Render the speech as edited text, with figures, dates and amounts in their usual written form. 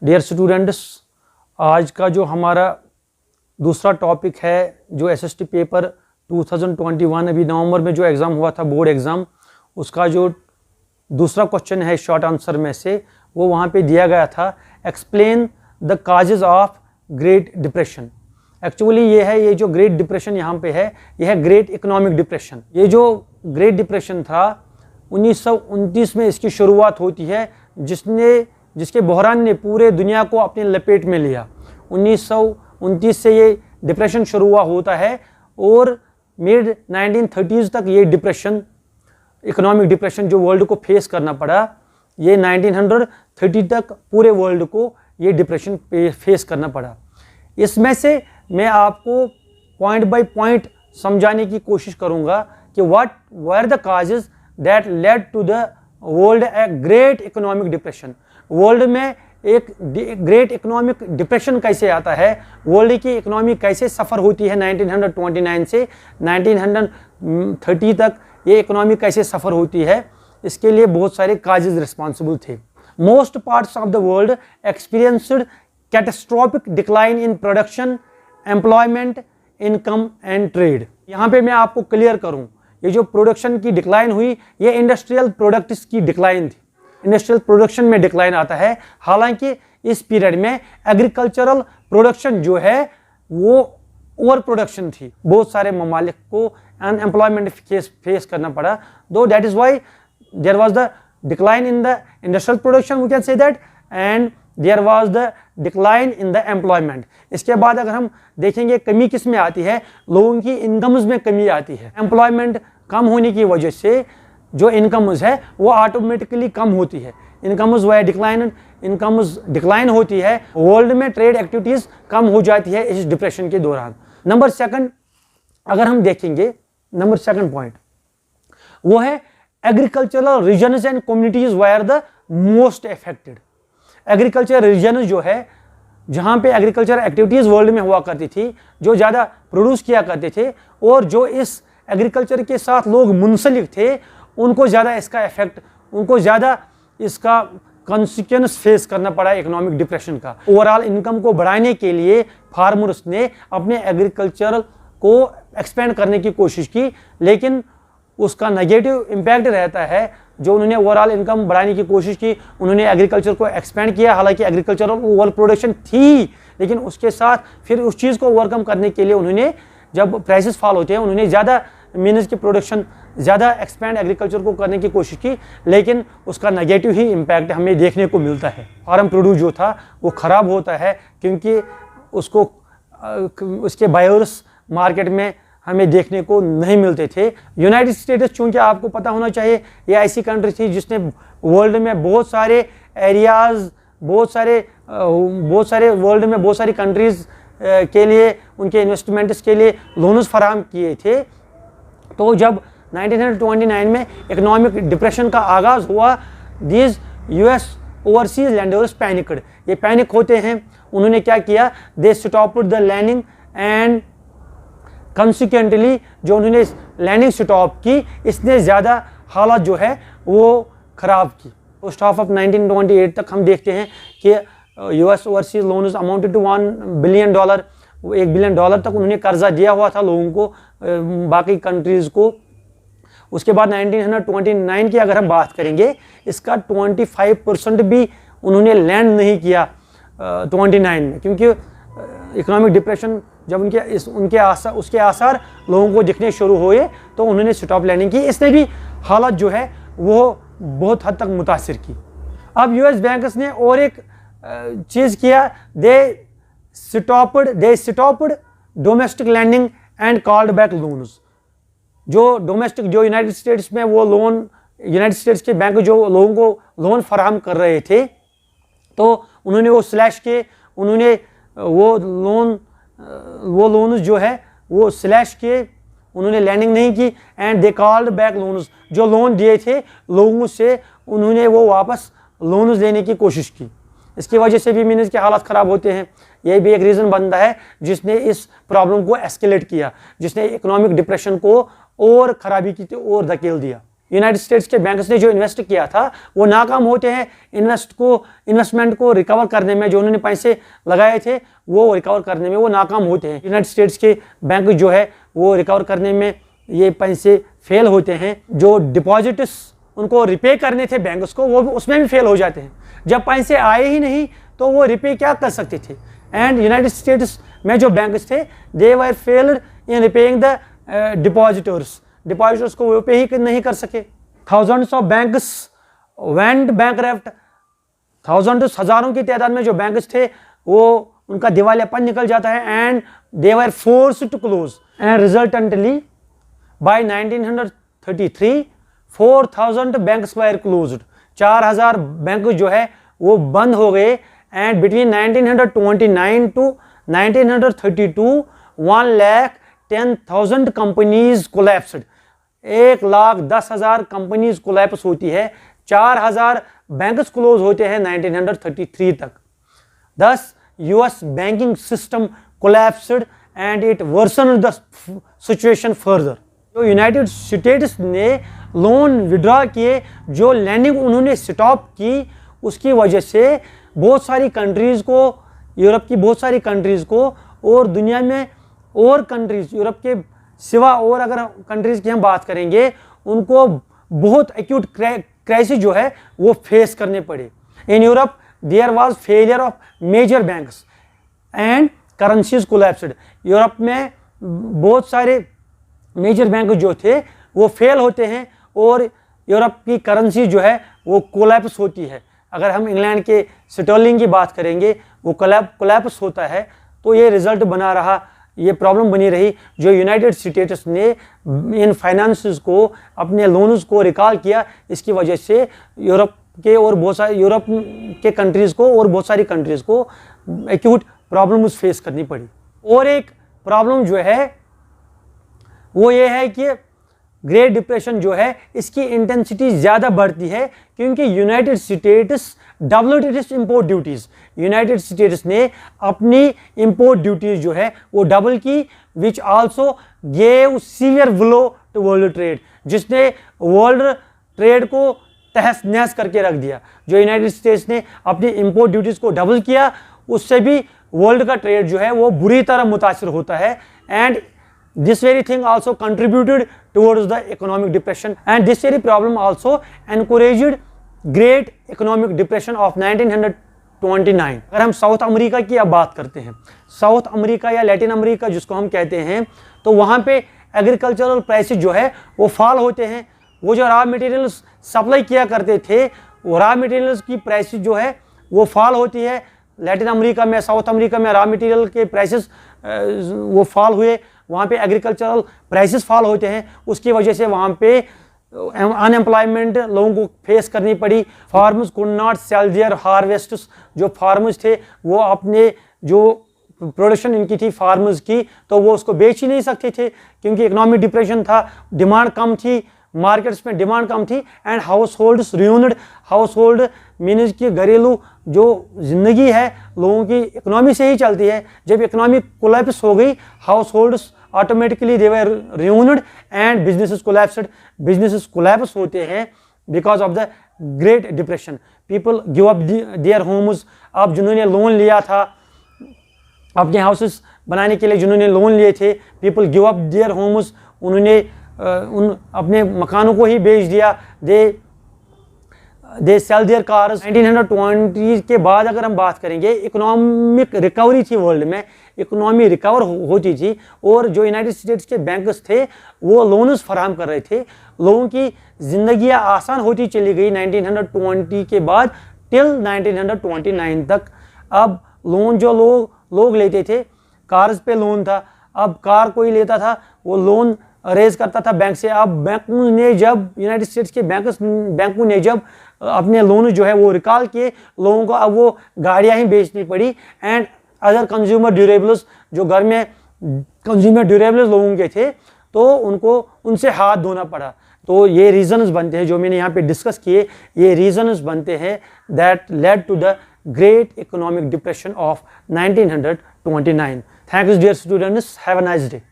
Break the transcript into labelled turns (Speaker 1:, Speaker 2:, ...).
Speaker 1: Dear students, आज का जो हमारा दूसरा टॉपिक है जो एसएसटी पेपर 2021 अभी नवंबर में जो एग्ज़ाम हुआ था बोर्ड एग्ज़ाम, उसका जो दूसरा क्वेश्चन है शॉर्ट आंसर में से वो वहाँ पे दिया गया था, explain the causes of great depression. Actually ये जो ग्रेट डिप्रेशन यहाँ पे है, यह है ग्रेट इकोनॉमिक डिप्रेशन। ये जो ग्रेट डिप्रेशन था 1929 में इसकी शुरुआत होती है, जिसके बहरान ने पूरे दुनिया को अपने लपेट में लिया। 1929 से ये डिप्रेशन शुरू हुआ होता है और मिड 1930s तक ये डिप्रेशन, इकोनॉमिक डिप्रेशन जो वर्ल्ड को फेस करना पड़ा, ये 1930 तक पूरे वर्ल्ड को ये डिप्रेशन फेस करना पड़ा। इसमें से मैं आपको पॉइंट बाय पॉइंट समझाने की कोशिश करूंगा कि what were the causes that led to the world a great economic depression. World में एक ग्रेट इकोनॉमिक डिप्रेशन कैसे आता है, वर्ल्ड की इकोनॉमी कैसे सफ़र होती है 1929 से 1930 तक ये इकोनॉमी कैसे सफ़र होती है, इसके लिए बहुत सारे काजेज रिस्पॉन्सिबल थे। Most parts of the world experienced catastrophic decline in production, employment, income and trade. यहाँ पे मैं आपको क्लियर करूँ, ये जो प्रोडक्शन की डिक्लाइन हुई ये इंडस्ट्रियल प्रोडक्ट्स की डिक्लाइन थी, इंडस्ट्रियल प्रोडक्शन में डिक्लाइन आता है। हालांकि इस पीरियड में एग्रीकल्चरल प्रोडक्शन जो है वो ओवर प्रोडक्शन थी, बहुत सारे ममालिक को अनएम्प्लॉयमेंट फेस करना पड़ा। दो that is why there was the decline in the industrial production, we can say that, and there was the decline in the employment. इसके बाद अगर हम देखेंगे कमी किस में आती है, लोगों की इनकम्स में कमी आती है। एम्प्लॉयमेंट कम होने की वजह से जो इनकम्स है वो ऑटोमेटिकली कम होती है, इनकम्स वह डिक्लाइन होती है। वर्ल्ड में ट्रेड एक्टिविटीज़ कम हो जाती है इस डिप्रेशन के दौरान। नंबर सेकंड अगर हम देखेंगे, नंबर सेकंड पॉइंट वो है agricultural regions and communities were the most affected. Agriculture region जो है जहाँ पे एग्रीकल्चर एक्टिविटीज़ वर्ल्ड में हुआ करती थी, जो ज़्यादा प्रोड्यूस किया करते थे और जो इस एग्रीकल्चर के साथ लोग मुंसलिक थे, उनको ज़्यादा इसका इफेक्ट, उनको ज़्यादा इसका कॉन्सिक्वेंस फेस करना पड़ा इकोनॉमिक डिप्रेशन का। ओवरऑल इनकम को बढ़ाने के लिए फार्मर्स ने अपने एग्रीकल्चर को एक्सपेंड करने की कोशिश की, लेकिन उसका नेगेटिव इम्पैक्ट रहता है। जो उन्होंने ओवरऑल इनकम बढ़ाने की कोशिश की, उन्होंने एग्रीकल्चर को एक्सपेंड किया, हालांकि एग्रीकल्चरल ओवर प्रोडक्शन थी, लेकिन उसके साथ फिर उस चीज़ को ओवरकम करने के लिए उन्होंने, जब प्राइसेस फॉल होते हैं, उन्होंने ज़्यादा मीनस की प्रोडक्शन ज़्यादा एक्सपेंड एग्रीकल्चर को करने की कोशिश की, लेकिन उसका नेगेटिव ही इम्पैक्ट हमें देखने को मिलता है। फार्म प्रोड्यूस जो था वो ख़राब होता है, क्योंकि उसके बायर्स मार्केट में हमें देखने को नहीं मिलते थे। यूनाइटेड स्टेट्स, चूँकि आपको पता होना चाहिए, ये ऐसी कंट्री थी जिसने वर्ल्ड में बहुत सारे एरियाज़, बहुत सारे वर्ल्ड में बहुत सारी कंट्रीज़ के लिए, उनके इन्वेस्टमेंट्स के लिए लोन्स फराहम किए थे। तो जब 1929 में इकोनॉमिक डिप्रेशन का आगाज़ हुआ, these US overseas lenders panicked, ये पैनिक होते हैं। उन्होंने क्या किया, they stopped the lending and consequently जो उन्होंने लैंडिंग स्टॉप की, इसने ज़्यादा हालत जो है वो ख़राब की। फर्स्ट हाफ ऑफ 1928 तक हम देखते हैं कि US overseas loans amounted to $1 billion, $1 billion तक उन्होंने कर्जा दिया हुआ था लोगों को, बाकी कंट्रीज़ को। उसके बाद 1929 की अगर हम बात करेंगे, इसका 25% भी उन्होंने लैंड नहीं किया 29 में, क्योंकि इकोनॉमिक डिप्रेशन जब उसके आसार लोगों को दिखने शुरू हुए तो उन्होंने स्टॉप लैंडिंग की। इसने भी हालत जो है वो बहुत हद तक मुतासिर की। अब यूएस बैंकर्स ने और एक चीज़ किया, they stopped domestic lending and called back loans. जो डोमेस्टिक, जो यूनाइटेड स्टेट्स में वो लोन, यूनाइटेड स्टेट्स के बैंक जो लोगों को लोन फराहम कर रहे थे, तो उन्होंने वो स्लैश के, उन्होंने वो लोन जो है वो स्लैश के, उन्होंने लैंडिंग नहीं की। And they called back loans, जो लोन दिए थे लोगों से उन्होंने वो वापस लोन्स लेने की कोशिश की। इसकी वजह से भी मीनस के हालात ख़राब होते हैं। यह भी एक रीज़न बनता है जिसने इस प्रॉब्लम को एस्केलेट किया, जिसने इकोनॉमिक डिप्रेशन को और ख़राबी की और धकेल दिया। यूनाइटेड स्टेट्स के बैंक्स ने जो इन्वेस्ट किया था वो नाकाम होते हैं इन्वेस्टमेंट को रिकवर करने में। जो उन्होंने पैसे लगाए थे वो रिकवर करने में वो नाकाम होते हैं। यूनाइटेड स्टेट्स के बैंक जो है वो रिकवर करने में ये पैसे फेल होते हैं। जो डिपॉजिट्स उनको रिपे करने थे बैंक्स को वो उसमें भी फेल हो जाते हैं। जब पैसे आए ही नहीं तो वो रिपे क्या कर सकते थे। एंड यूनाइटेड स्टेट्स में जो बैंक्स थे they were failed in repaying the depositors को वो पे ही नहीं कर सके। Thousands of banks went bankrupt, हजारों की तादाद में जो बैंक्स थे वो उनका दिवालियापन निकल जाता है। And they were forced to close and resultantly by 1933 4000 banks were closed. 4000 bank जो है वो बंद हो गए। And between 1929 to 1932 1,10,000 companies collapsed. 1,10,000 companies collapse होती है। 4000 बैंक्स क्लोज होते हैं 1933 तक। Thus, US banking system collapsed and it worsened the situation further. जो यूनाइटेड स्टेट्स ने लोन विड्रॉ किए, जो लैंडिंग उन्होंने स्टॉप की, उसकी वजह से बहुत सारी कंट्रीज़ को, यूरोप की बहुत सारी कंट्रीज़ को और दुनिया में और कंट्रीज़ यूरोप के सिवा और अगर कंट्रीज़ की हम बात करेंगे उनको बहुत एक्यूट क्राइसिस जो है वो फेस करने पड़े। In Europe there was failure of major banks and currencies collapsed. Europe में बहुत सारे मेजर बैंक जो थे वो फेल होते हैं और यूरोप की करेंसी जो है वो कोलैप्स होती है। अगर हम इंग्लैंड के स्टर्लिंग की बात करेंगे वो कोलैप्स होता है। तो ये रिजल्ट बना रहा, ये प्रॉब्लम बनी रही जो यूनाइटेड स्टेट्स ने इन फाइनेंसेस को, अपने लोन्स को रिकॉल किया। इसकी वजह से यूरोप के और बहुत सारे यूरोप के कंट्रीज़ को और बहुत सारी कंट्रीज़ को एक्यूट प्रॉब्लम्स फेस करनी पड़ी। और एक प्रॉब्लम जो है वो ये है कि ग्रेट डिप्रेशन जो है इसकी इंटेंसिटी ज़्यादा बढ़ती है क्योंकि United States doubled its import duties. United States ने अपनी इंपोर्ट ड्यूटीज़ जो है वो डबल की, which also gave severe blow to world trade, जिसने वर्ल्ड ट्रेड को तहस नहस करके रख दिया। जो यूनाइटेड स्टेट्स ने अपनी इंपोर्ट ड्यूटीज़ को डबल किया उससे भी वर्ल्ड का ट्रेड जो है वो बुरी तरह मुतासिर होता है। And this very thing also contributed towards the economic depression and this very problem also encouraged great economic depression of 1929। अगर हम साउथ अमेरिका की अब बात करते हैं, साउथ अमेरिका या लैटिन अमेरिका जिसको हम कहते हैं, तो वहाँ पे एग्रीकल्चरल प्राइसेस जो है वो फॉल होते हैं। वो जो रॉ मटेरियल्स सप्लाई किया करते थे वो रॉ मटेरियल्स की प्राइसेस जो है वो फॉल होती है। लैटिन अमेरिका में, साउथ अमेरिका में रॉ मटेरियल के प्राइसेस वो फॉल हुए, वहाँ पे एग्रीकल्चरल प्राइसेस फॉल होते हैं। उसकी वजह से वहाँ पे अनएम्प्लॉयमेंट लोगों को फेस करनी पड़ी। Farmers could not sell their harvests. जो फार्मर्स थे वो अपने जो प्रोडक्शन इनकी थी फार्मर्स की तो वो उसको बेच ही नहीं सकते थे क्योंकि इकोनॉमिक डिप्रेशन था, डिमांड कम थी, मार्केट्स में डिमांड कम थी। And households ruined, household means की घरेलू जो ज़िंदगी है लोगों की इकोनॉमी से ही चलती है। जब इकोनॉमी कोलैप्स हो गई households automatically they were ruined and businesses collapsed. Businesses collapse होते हैं because of the great depression. People give up their homes. अब जिन्होंने लोन लिया था अपने हाउसेस बनाने के लिए, जिन्होंने लोन लिए थे, people give up their Holmes, उन्होंने उन अपने मकानों को ही बेच दिया। They sell their cars. 1920 के बाद अगर हम बात करेंगे इकोनॉमिक रिकवरी थी, वर्ल्ड में इकोनॉमी रिकवर होती थी और जो यूनाइटेड स्टेट्स के बैंक्स थे वो लोन्स फराहम कर रहे थे। लोगों की ज़िंदगी आसान होती चली गई 1920 के बाद टिल 1929 तक। अब लोन जो लोग लेते थे, कार्स पे लोन था, अब कार कोई लेता था वो लोन रेज करता था बैंक से। अब बैंकों ने जब यूनाइटेड स्टेट्स के बैंकों ने जब अपने लोन जो है वो रिकॉल किए, लोगों को अब वो गाड़ियाँ ही बेचनी पड़ी। एंड अदर कंज्यूमर ड्यूरेबल्स, जो घर में कंज्यूमर ड्यूरेबल्स लोगों के थे तो उनको उनसे हाथ धोना पड़ा। तो ये रीजन्स बनते हैं जो मैंने यहाँ पे डिस्कस किए, ये रीजन्स बनते हैं that led to the great economic depression of 1929। Thanks dear students, have a nice day.